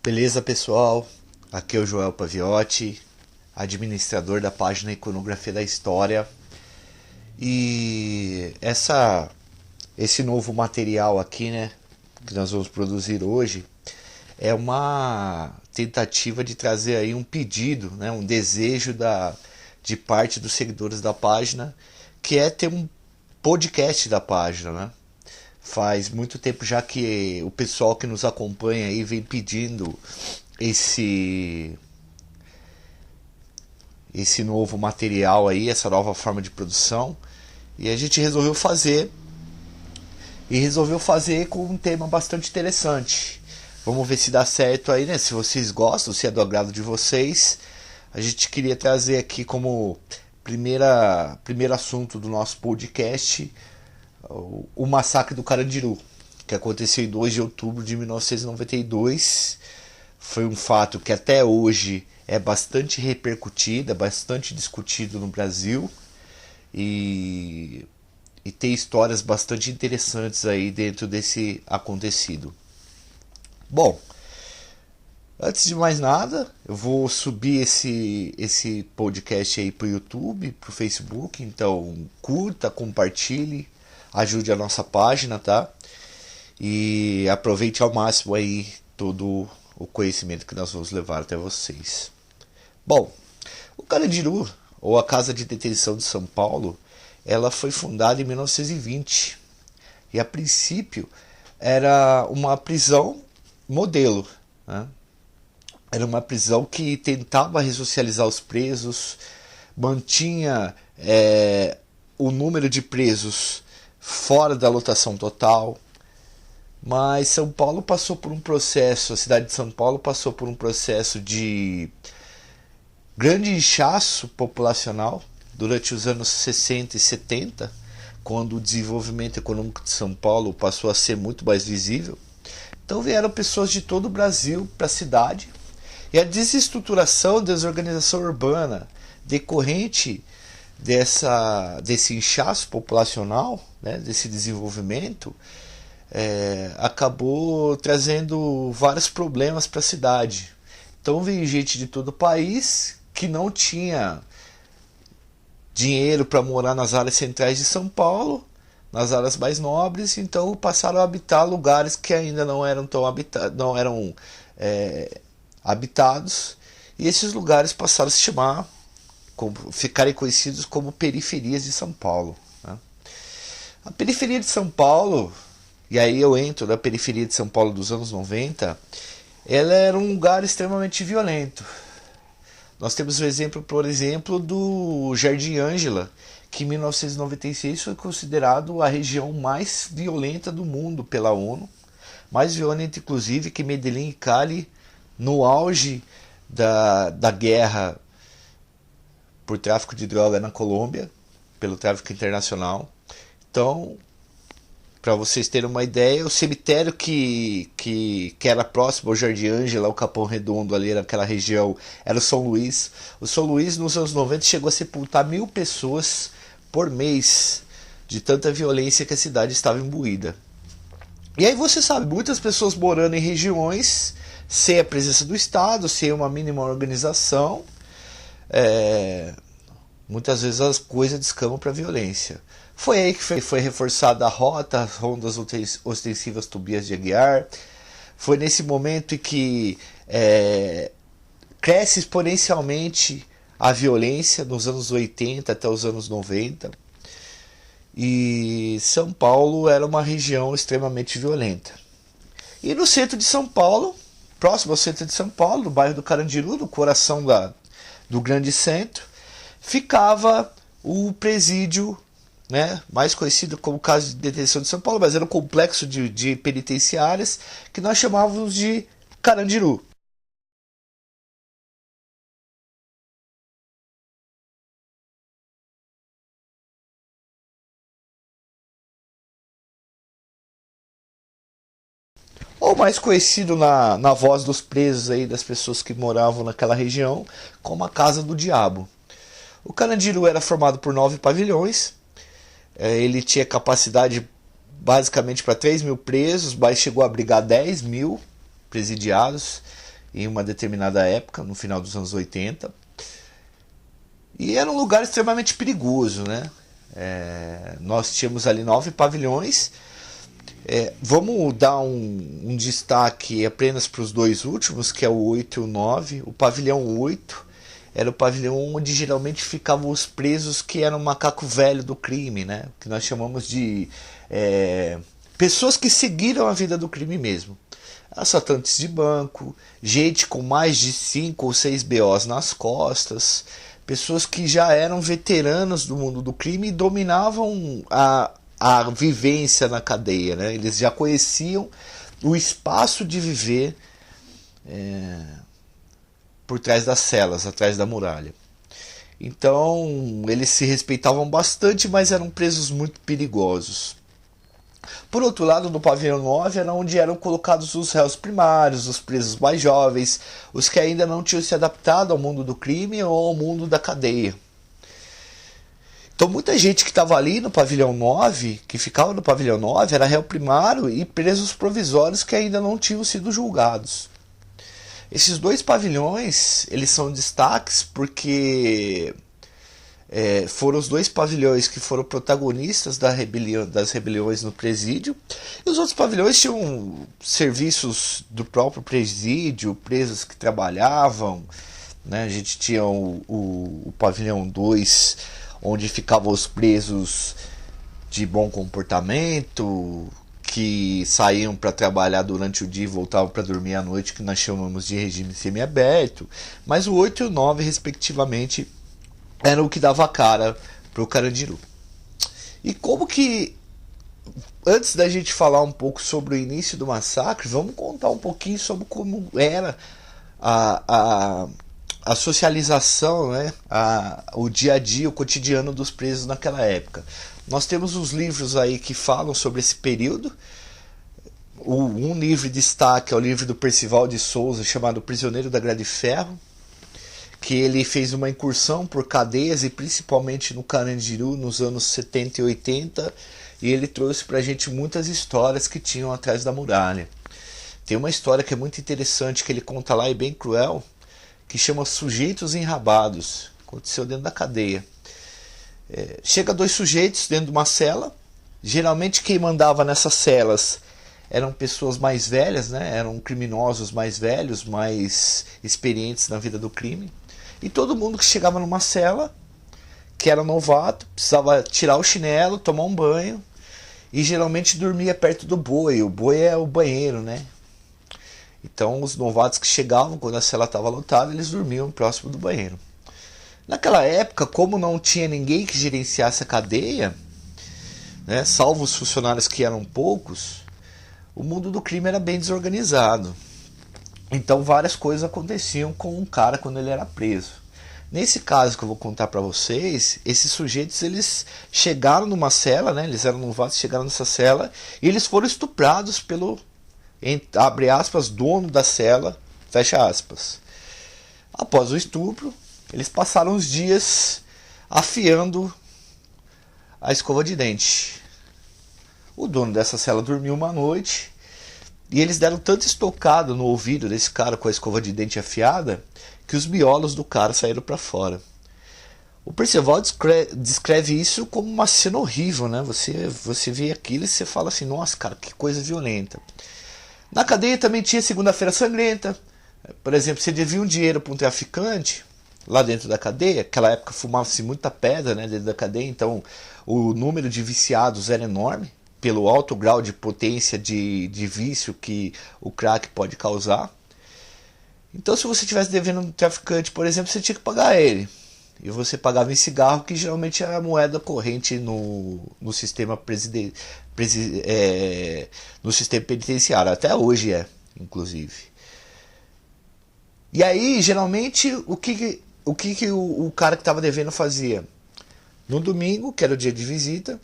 Beleza, pessoal? Aqui é o Joel Paviotti, administrador da página Iconografia da História. E esse novo material aqui, né, que nós vamos produzir hoje, é uma tentativa de trazer aí um pedido, né, um desejo de parte dos seguidores da página, que é ter um podcast da página, né? Faz muito tempo já que o pessoal que nos acompanha aí vem pedindo esse novo material aí, essa nova forma de produção, e a gente resolveu fazer com um tema bastante interessante. Vamos ver se dá certo aí, né? Se vocês gostam, se é do agrado de vocês. A gente queria trazer aqui como primeiro assunto do nosso podcast o massacre do Carandiru, que aconteceu em 2 de outubro de 1992. Foi um fato que até hoje é bastante repercutido, é bastante discutido no Brasil e tem histórias bastante interessantes aí dentro desse acontecido. Bom, antes de mais nada, eu vou subir esse podcast aí pro YouTube, pro Facebook, então curta, compartilhe, ajude a nossa página, tá? E aproveite ao máximo aí todo o conhecimento que nós vamos levar até vocês. Bom, o Carandiru, ou a Casa de Detenção de São Paulo, ela foi fundada em 1920 e a princípio era uma prisão modelo, né? Era uma prisão que tentava ressocializar os presos, mantinha o número de presos fora da lotação total, mas São Paulo passou por um processo, a cidade de São Paulo passou por um processo de grande inchaço populacional durante os anos 60 e 70, quando o desenvolvimento econômico de São Paulo passou a ser muito mais visível. Então vieram pessoas de todo o Brasil para a cidade, e a desestruturação, desorganização urbana decorrente desse inchaço populacional, né, desse desenvolvimento, acabou trazendo vários problemas para a cidade. Então veio gente de todo o país que não tinha dinheiro para morar nas áreas centrais de São Paulo, nas áreas mais nobres, então passaram a habitar lugares que ainda não eram habitados, e esses lugares passaram a se chamar, ficarem conhecidos como periferias de São Paulo, né? A periferia de São Paulo, e aí eu entro na periferia de São Paulo dos anos 90, ela era um lugar extremamente violento. Nós temos o exemplo, por exemplo, do Jardim Ângela, que em 1996 foi considerado a região mais violenta do mundo pela ONU, mais violenta inclusive que Medellín e Cali, no auge da guerra por tráfico de droga na Colômbia, pelo tráfico internacional. Então, para vocês terem uma ideia, o cemitério que era próximo ao Jardim Ângela, o Capão Redondo, ali naquela região, era o São Luís. O São Luís, nos anos 90, chegou a sepultar 1.000 pessoas por mês, de tanta violência que a cidade estava imbuída. E aí você sabe, muitas pessoas morando em regiões sem a presença do Estado, sem uma mínima organização, muitas vezes as coisas descambam para a violência. Foi aí que foi reforçada a rota, as rondas ostensivas Tobias de Aguiar. Foi nesse momento em que cresce exponencialmente a violência nos anos 80 até os anos 90. E São Paulo era uma região extremamente violenta. E no centro de São Paulo, próximo ao centro de São Paulo, no bairro do Carandiru, no coração do grande centro, ficava o presídio, né, mais conhecido como Casa de Detenção de São Paulo, mas era um complexo de penitenciárias que nós chamávamos de Carandiru. Ou mais conhecido na voz dos presos aí, das pessoas que moravam naquela região, como a Casa do Diabo. O Carandiru era formado por 9 pavilhões, ele tinha capacidade basicamente para 3.000 presos, mas chegou a abrigar 10.000 presidiados. em uma determinada época, no final dos anos 80. E era um lugar extremamente perigoso, né? Nós tínhamos ali 9 pavilhões. Vamos dar um destaque apenas para os 2 últimos, que é o 8 e o 9. O pavilhão 8 era o pavilhão onde geralmente ficavam os presos que eram macaco velho do crime, né? Que nós chamamos de pessoas que seguiram a vida do crime mesmo. Assaltantes de banco, gente com mais de 5 ou 6 BOs nas costas, pessoas que já eram veteranos do mundo do crime e dominavam a vivência na cadeia, né? Eles já conheciam o espaço de viver por trás das celas, atrás da muralha. Então eles se respeitavam bastante, mas eram presos muito perigosos. Por outro lado, no pavilhão 9 era onde eram colocados os réus primários, os presos mais jovens, os que ainda não tinham se adaptado ao mundo do crime ou ao mundo da cadeia. Então muita gente que estava ali no pavilhão 9, que ficava no pavilhão 9, era réu primário e presos provisórios que ainda não tinham sido julgados. Esses 2 pavilhões, eles são destaques porque foram os 2 pavilhões que foram protagonistas das rebeliões no presídio. E os outros pavilhões tinham serviços do próprio presídio, presos que trabalhavam, né? A gente tinha o pavilhão 2, onde ficavam os presos de bom comportamento, que saíam para trabalhar durante o dia e voltavam para dormir à noite, que nós chamamos de regime semiaberto. Mas o 8 e o 9, respectivamente, era o que dava cara para o Carandiru. E como que, antes da gente falar um pouco sobre o início do massacre, vamos contar um pouquinho sobre como era a socialização, né? O dia a dia, o cotidiano dos presos naquela época. Nós temos os livros aí que falam sobre esse período. Um livro de destaque é o livro do Percival de Souza, chamado Prisioneiro da Grade de Ferro, que ele fez uma incursão por cadeias e principalmente no Carandiru nos anos 70 e 80, e ele trouxe pra gente muitas histórias que tinham atrás da muralha. Tem uma história que é muito interessante, que ele conta lá, e bem cruel, que chama Sujeitos Enrabados. Aconteceu dentro da cadeia. Chega 2 sujeitos dentro de uma cela. Geralmente quem mandava nessas celas eram pessoas mais velhas, né? Eram criminosos mais velhos, mais experientes na vida do crime. E todo mundo que chegava numa cela, que era novato, precisava tirar o chinelo, tomar um banho, e geralmente dormia perto do boi. O boi é o banheiro, né? Então os novatos que chegavam, quando a cela estava lotada, eles dormiam próximo do banheiro. Naquela época, como não tinha ninguém que gerenciasse a cadeia, né, salvo os funcionários que eram poucos, o mundo do crime era bem desorganizado. Então várias coisas aconteciam com um cara quando ele era preso. Nesse caso que eu vou contar para vocês, esses sujeitos eles chegaram numa cela, né, eles eram novatos, chegaram nessa cela e eles foram estuprados pelo, abre aspas, dono da cela, fecha aspas. Após o estupro, eles passaram os dias afiando a escova de dente. O dono dessa cela dormiu uma noite e eles deram tanta estocada no ouvido desse cara com a escova de dente afiada que os miolos do cara saíram para fora. O Percival descreve isso como uma cena horrível, né? Você vê aquilo e você fala assim, nossa, cara, que coisa violenta. Na cadeia também tinha segunda-feira sangrenta. Por exemplo, você devia um dinheiro para um traficante lá dentro da cadeia. Naquela época fumava-se muita pedra, né, dentro da cadeia, então o número de viciados era enorme, pelo alto grau de potência de vício que o crack pode causar. Então se você estivesse devendo um traficante, por exemplo, você tinha que pagar ele. E você pagava em cigarro, que geralmente era a moeda corrente no sistema no sistema penitenciário. Até hoje é, inclusive. E aí, geralmente, o que o cara que estava devendo fazia? No domingo, que era o dia de visita,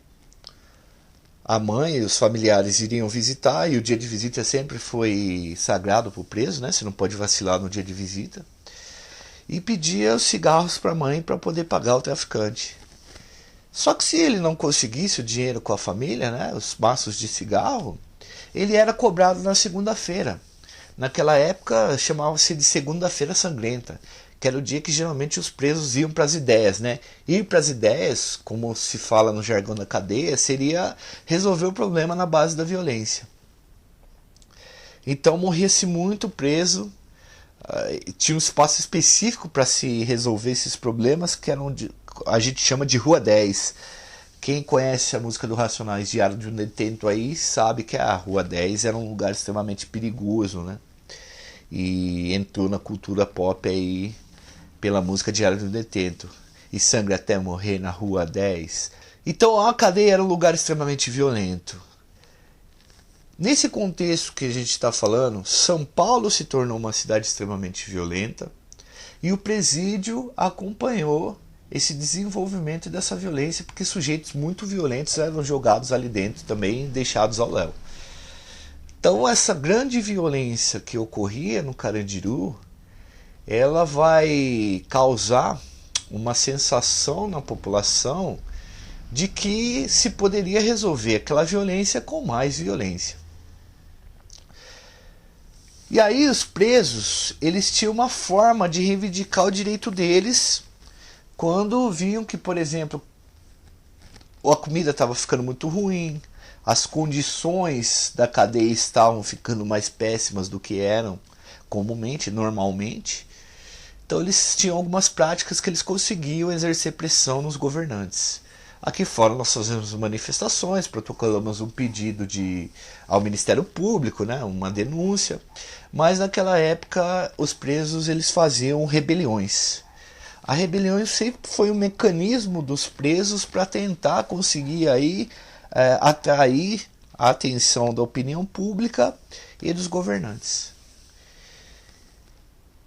a mãe e os familiares iriam visitar, e o dia de visita sempre foi sagrado para o preso, né? Você não pode vacilar no dia de visita. E pedia os cigarros para a mãe para poder pagar o traficante. Só que se ele não conseguisse o dinheiro com a família, né, os maços de cigarro, ele era cobrado na segunda-feira. Naquela época chamava-se de Segunda-feira Sangrenta, que era o dia que geralmente os presos iam para as ideias, né? Ir para as ideias, como se fala no jargão da cadeia, seria resolver o problema na base da violência. Então morria-se muito preso, tinha um espaço específico para se resolver esses problemas, que eram a gente chama de Rua 10. Quem conhece a música do Racionais, Diário de um Detento aí, sabe que a Rua 10 era um lugar extremamente perigoso, né? E entrou na cultura pop aí pela música Diário de um Detento. E sangue até morrer na Rua 10. Então a cadeia era um lugar extremamente violento. Nesse contexto que a gente está falando, São Paulo se tornou uma cidade extremamente violenta e o presídio acompanhou esse desenvolvimento dessa violência, porque sujeitos muito violentos eram jogados ali dentro também, deixados ao léu. Então essa grande violência que ocorria no Carandiru, ela vai causar uma sensação na população de que se poderia resolver aquela violência com mais violência. E aí os presos, eles tinham uma forma de reivindicar o direito deles quando viam que, por exemplo, a comida estava ficando muito ruim, as condições da cadeia estavam ficando mais péssimas do que eram comumente, normalmente. Então eles tinham algumas práticas que eles conseguiam exercer pressão nos governantes. Aqui fora nós fazemos manifestações, protocolamos um pedido ao Ministério Público, né, uma denúncia, mas naquela época os presos eles faziam rebeliões. A rebelião sempre foi um mecanismo dos presos para tentar conseguir aí, atrair a atenção da opinião pública e dos governantes.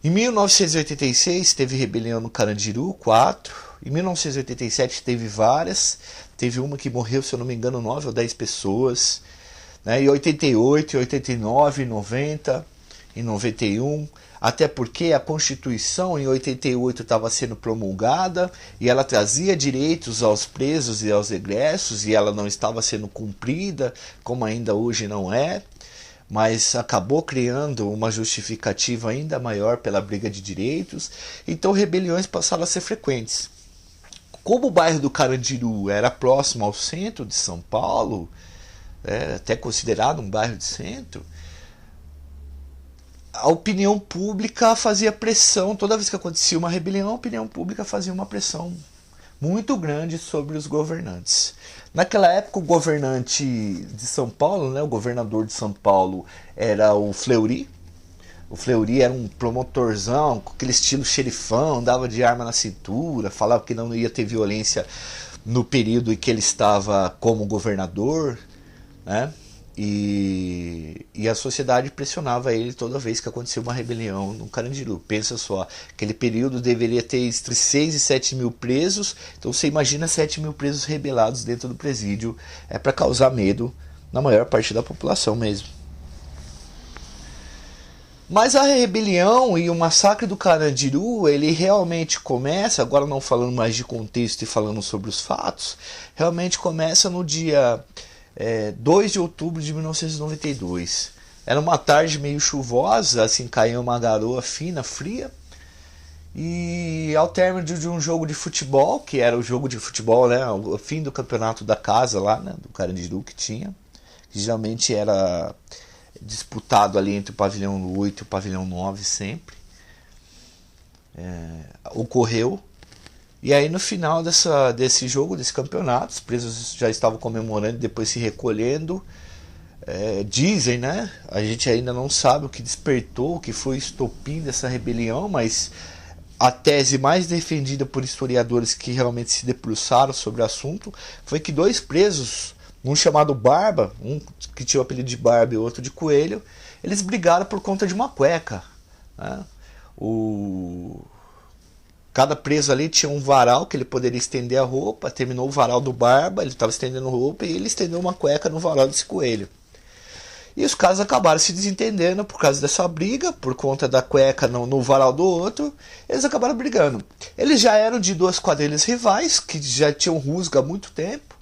Em 1986 teve rebelião no Carandiru, 4. Em 1987 teve várias. Teve uma que morreu, se eu não me engano, 9 ou 10 pessoas. Né? Em 88, 89, 90, em 91. Até porque a Constituição em 88 estava sendo promulgada e ela trazia direitos aos presos e aos egressos e ela não estava sendo cumprida, como ainda hoje não é. Mas acabou criando uma justificativa ainda maior pela briga de direitos, então rebeliões passaram a ser frequentes. Como o bairro do Carandiru era próximo ao centro de São Paulo, até considerado um bairro de centro, a opinião pública fazia pressão, toda vez que acontecia uma rebelião, a opinião pública fazia uma pressão muito grande sobre os governantes. Naquela época o governante de São Paulo, né, o governador de São Paulo era o Fleury. O Fleury era um promotorzão, com aquele estilo xerifão, andava de arma na cintura, falava que não ia ter violência no período em que ele estava como governador, né? E a sociedade pressionava ele toda vez que acontecia uma rebelião no Carandiru. Pensa só, aquele período deveria ter entre 6 e 7 mil presos, então você imagina 7 mil presos rebelados dentro do presídio, para causar medo na maior parte da população mesmo. Mas a rebelião e o massacre do Carandiru, ele realmente começa, agora não falando mais de contexto e falando sobre os fatos, realmente começa no dia 2 de outubro de 1992. Era uma tarde meio chuvosa, assim, caiu uma garoa fina, fria. E ao término de um jogo de futebol, que era o jogo de futebol, né, o fim do campeonato da casa lá, né, do Carandiru que tinha, que geralmente era disputado ali entre o pavilhão 8 e o pavilhão 9 sempre, ocorreu. E aí no final desse jogo, desse campeonato, os presos já estavam comemorando e depois se recolhendo. Dizem, né? A gente ainda não sabe o que despertou, o que foi o estopim dessa rebelião, mas a tese mais defendida por historiadores que realmente se debruçaram sobre o assunto foi que 2 presos, um chamado Barba, um que tinha o apelido de Barba e outro de Coelho, eles brigaram por conta de uma cueca, né? Cada preso ali tinha um varal que ele poderia estender a roupa. Terminou o varal do Barba, ele estava estendendo roupa e ele estendeu uma cueca no varal desse Coelho. E os caras acabaram se desentendendo por causa dessa briga, por conta da cueca no varal do outro. Eles acabaram brigando. Eles já eram de 2 quadrilhas rivais, que já tinham rusga há muito tempo.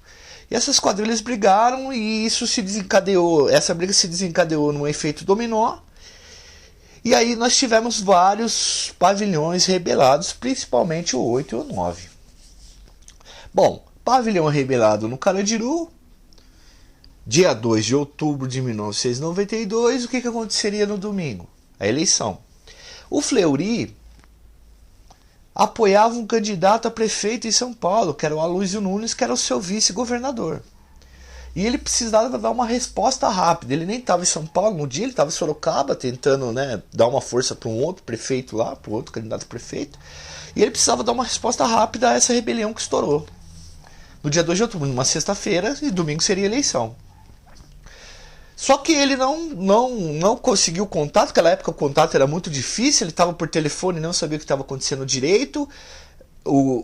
E essas quadrilhas brigaram e isso se desencadeou. Essa briga se desencadeou num efeito dominó. E aí nós tivemos vários pavilhões rebelados, principalmente o 8 e o 9. Bom, pavilhão rebelado no Carandiru, dia 2 de outubro de 1992, o que aconteceria no domingo? A eleição. O Fleury apoiava um candidato a prefeito em São Paulo, que era o Aloysio Nunes, que era o seu vice-governador. E ele precisava dar uma resposta rápida. Ele nem estava em São Paulo no dia, ele estava em Sorocaba, tentando, né, dar uma força para um outro prefeito lá, para um outro candidato a prefeito. E ele precisava dar uma resposta rápida a essa rebelião que estourou. No dia 2 de outubro, numa sexta-feira, e domingo seria eleição. Só que ele não conseguiu contato, naquela época o contato era muito difícil, ele estava por telefone e não sabia o que estava acontecendo direito.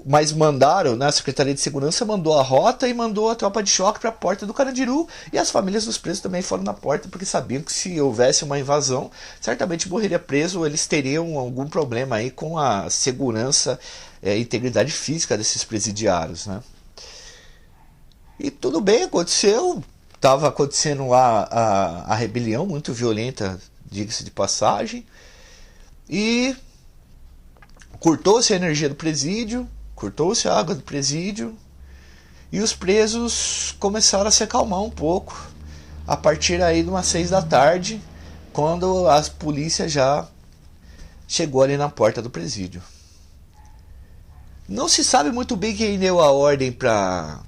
Mas mandaram, né, a Secretaria de Segurança mandou a rota e mandou a tropa de choque para a porta do Carandiru, e as famílias dos presos também foram na porta, porque sabiam que se houvesse uma invasão, certamente morreria preso, ou eles teriam algum problema aí com a segurança e integridade física desses presidiários, né? E tudo bem, aconteceu. Estava acontecendo lá a rebelião muito violenta, diga-se de passagem, e cortou-se a energia do presídio, cortou-se a água do presídio, e os presos começaram a se acalmar um pouco a partir aí de umas 6 da tarde, quando a polícia já chegou ali na porta do presídio. Não se sabe muito bem quem deu a ordem para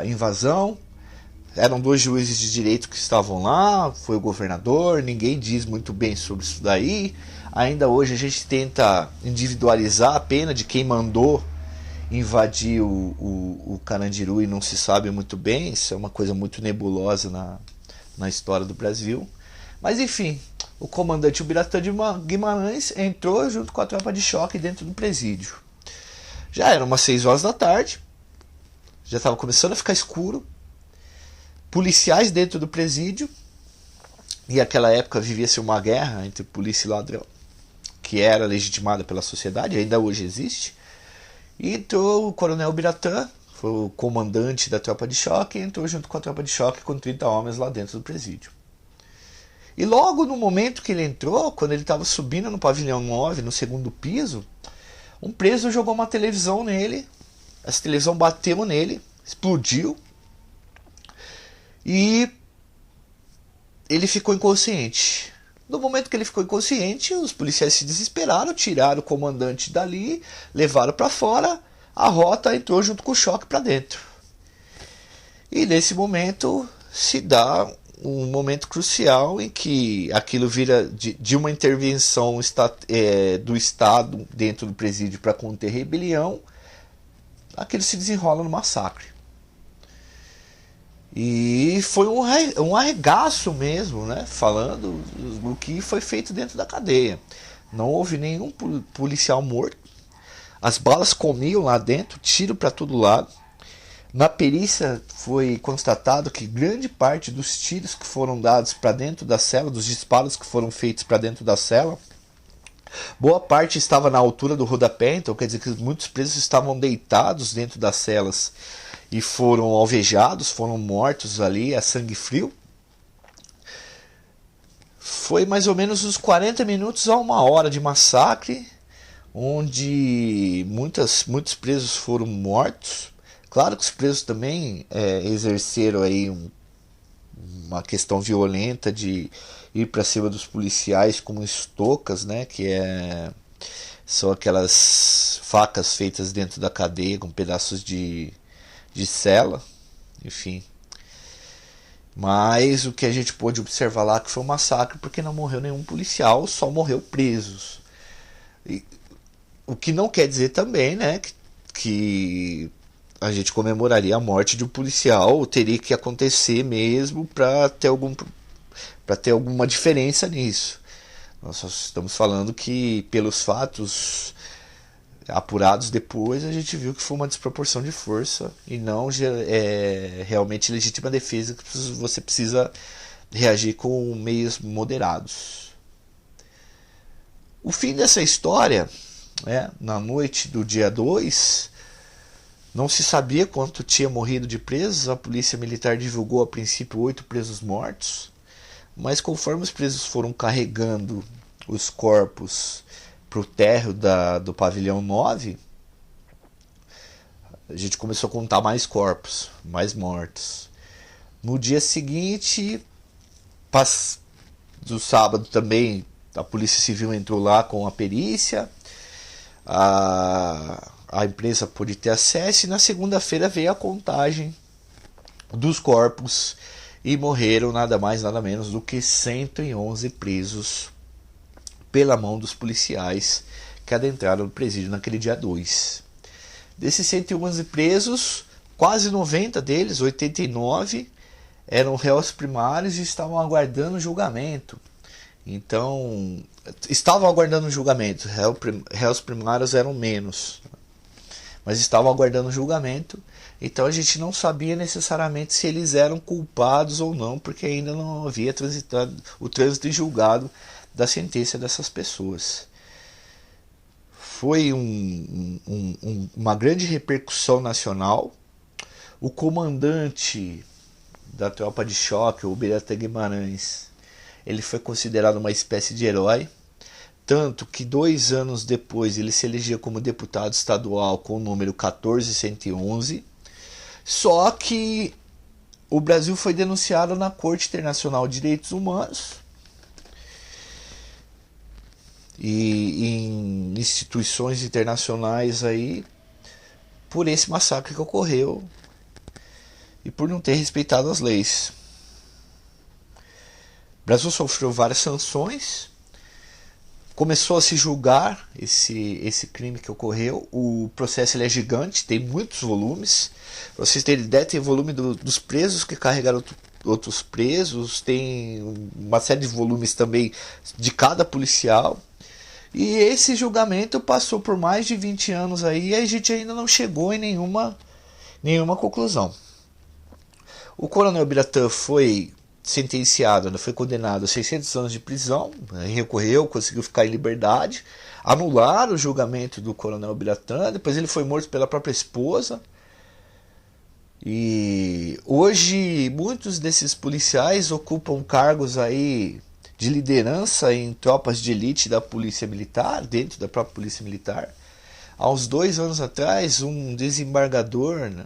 invasão. Eram 2 juízes de direito que estavam lá, foi o governador, ninguém diz muito bem sobre isso daí. Ainda hoje a gente tenta individualizar a pena de quem mandou invadir o Carandiru e não se sabe muito bem. Isso é uma coisa muito nebulosa na história do Brasil. Mas enfim, o comandante Ubiratã de Guimarães entrou junto com a tropa de choque dentro do presídio. Já eram umas 6 horas da tarde, já estava começando a ficar escuro. Policiais dentro do presídio, e naquela época vivia-se uma guerra entre polícia e ladrão, que era legitimada pela sociedade, ainda hoje existe. E entrou o coronel Ubiratã, foi o comandante da tropa de choque, e entrou junto com a tropa de choque com 30 homens lá dentro do presídio. E logo no momento que ele entrou, quando ele estava subindo no pavilhão 9, no segundo piso, um preso jogou uma televisão nele, essa televisão bateu nele, explodiu, e ele ficou inconsciente. No momento que ele ficou inconsciente, os policiais se desesperaram, tiraram o comandante dali, levaram para fora, a rota entrou junto com o choque para dentro. E nesse momento se dá um momento crucial em que aquilo vira de uma intervenção do Estado dentro do presídio para conter rebelião, aquilo se desenrola no massacre. E foi um arregaço mesmo, né? Falando do que foi feito dentro da cadeia. Não houve nenhum policial morto. As balas comiam lá dentro, tiro para todo lado. Na perícia foi constatado que grande parte dos tiros que foram dados para dentro da cela, dos disparos que foram feitos para dentro da cela, boa parte estava na altura do rodapé, então quer dizer que muitos presos estavam deitados dentro das celas e foram alvejados, foram mortos ali a sangue frio. Foi mais ou menos uns 40 minutos a 1 hora de massacre, onde muitos presos foram mortos. Claro que os presos também exerceram aí uma questão violenta de ir para cima dos policiais com estocas, né, que são aquelas facas feitas dentro da cadeia com pedaços de cela, enfim. Mas o que a gente pôde observar lá que foi um massacre porque não morreu nenhum policial, só morreu presos. O que não quer dizer também, né, que a gente comemoraria a morte de um policial, teria que acontecer mesmo para ter alguma diferença nisso. Nós só estamos falando que pelos fatos apurados depois, a gente viu que foi uma desproporção de força e não realmente legítima defesa, que você precisa reagir com meios moderados. O fim dessa história, na noite do dia 2, não se sabia quanto tinha morrido de presos. A polícia militar divulgou a princípio 8 presos mortos, mas conforme os presos foram carregando os corpos para o térreo do pavilhão 9, a gente começou a contar mais corpos, mais mortos. No dia seguinte, do sábado também, a Polícia Civil entrou lá com a perícia, a empresa pôde ter acesso, e na segunda-feira veio a contagem dos corpos e morreram nada mais nada menos do que 111 presos pela mão dos policiais que adentraram no presídio naquele dia 2. Desses 111 presos, quase 90 deles, 89, eram réus primários e estavam aguardando julgamento. Então, estavam aguardando julgamento, réus primários eram menos, mas estavam aguardando julgamento. Então a gente não sabia necessariamente se eles eram culpados ou não, porque ainda não havia transitado o trânsito e julgado da sentença dessas pessoas. Foi uma grande repercussão nacional. O comandante da tropa de choque, o Birata Guimarães, ele foi considerado uma espécie de herói, tanto que 2 anos depois ele se elegeu como deputado estadual com o número 14111. Só que o Brasil foi denunciado na Corte Internacional de Direitos Humanos e em instituições internacionais aí por esse massacre que ocorreu e por não ter respeitado as leis. O Brasil sofreu várias sanções, começou a se julgar esse crime que ocorreu. O processo ele é gigante, tem muitos volumes. Para vocês terem ideia, tem volume dos presos que carregaram outros presos, tem uma série de volumes também de cada policial. E esse julgamento passou por mais de 20 anos aí, e a gente ainda não chegou em nenhuma conclusão. O Coronel Biratã foi sentenciado, foi condenado a 600 anos de prisão, recorreu, conseguiu ficar em liberdade, anularam o julgamento do Coronel Biratã, depois ele foi morto pela própria esposa. E hoje muitos desses policiais ocupam cargos aí de liderança em tropas de elite da Polícia Militar, dentro da própria Polícia Militar. Há uns 2 anos atrás, um desembargador, né,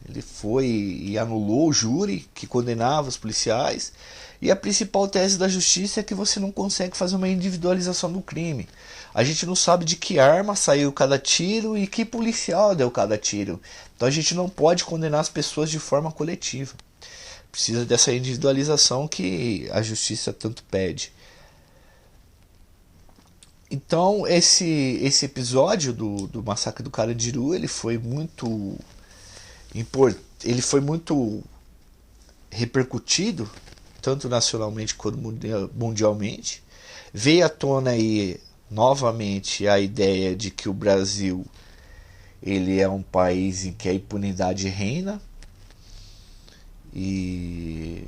ele foi e anulou o júri que condenava os policiais. E a principal tese da justiça é que você não consegue fazer uma individualização do crime. A gente não sabe de que arma saiu cada tiro e que policial deu cada tiro. Então a gente não pode condenar as pessoas de forma coletiva. Precisa dessa individualização que a justiça tanto pede. Então esse episódio do massacre do Carandiru, ele foi muito repercutido, tanto nacionalmente quanto mundialmente. Veio à tona aí novamente a ideia de que o Brasil ele é um país em que a impunidade reina, e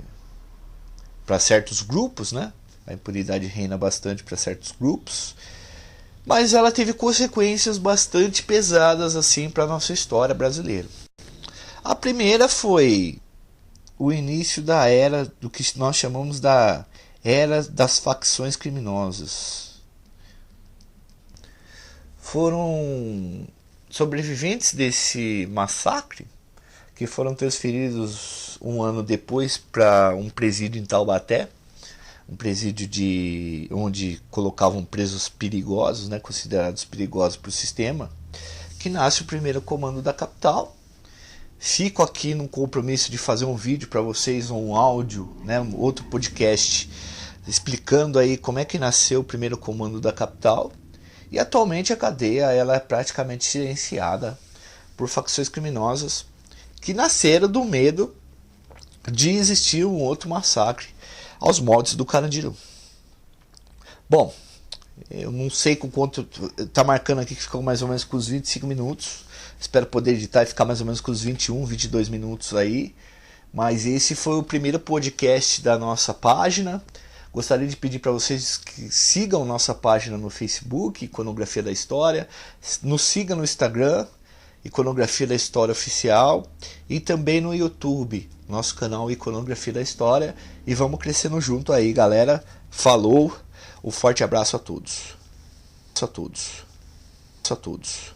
para certos grupos, né? A impunidade reina bastante para certos grupos, mas ela teve consequências bastante pesadas assim para a nossa história brasileira. A primeira foi o início da era do que nós chamamos da era das facções criminosas. Foram sobreviventes desse massacre que foram transferidos 1 ano depois para um presídio em Taubaté, um presídio onde colocavam presos perigosos, né, considerados perigosos para o sistema, que nasce o primeiro comando da capital. Fico aqui no compromisso de fazer um vídeo para vocês, um áudio, né, um outro podcast, explicando aí como é que nasceu o primeiro comando da capital. E atualmente a cadeia ela é praticamente silenciada por facções criminosas que nasceram do medo de existir um outro massacre aos moldes do Carandiru. Bom, eu não sei com quanto tá marcando aqui, que ficou mais ou menos com os 25 minutos. Espero poder editar e ficar mais ou menos com os 21, 22 minutos aí. Mas esse foi o primeiro podcast da nossa página. Gostaria de pedir para vocês que sigam nossa página no Facebook, Iconografia da História. Nos sigam no Instagram, Iconografia da História Oficial. E também no YouTube, nosso canal Iconografia da História. E vamos crescendo junto aí, galera. Falou! Um forte abraço a todos. A todos. A todos.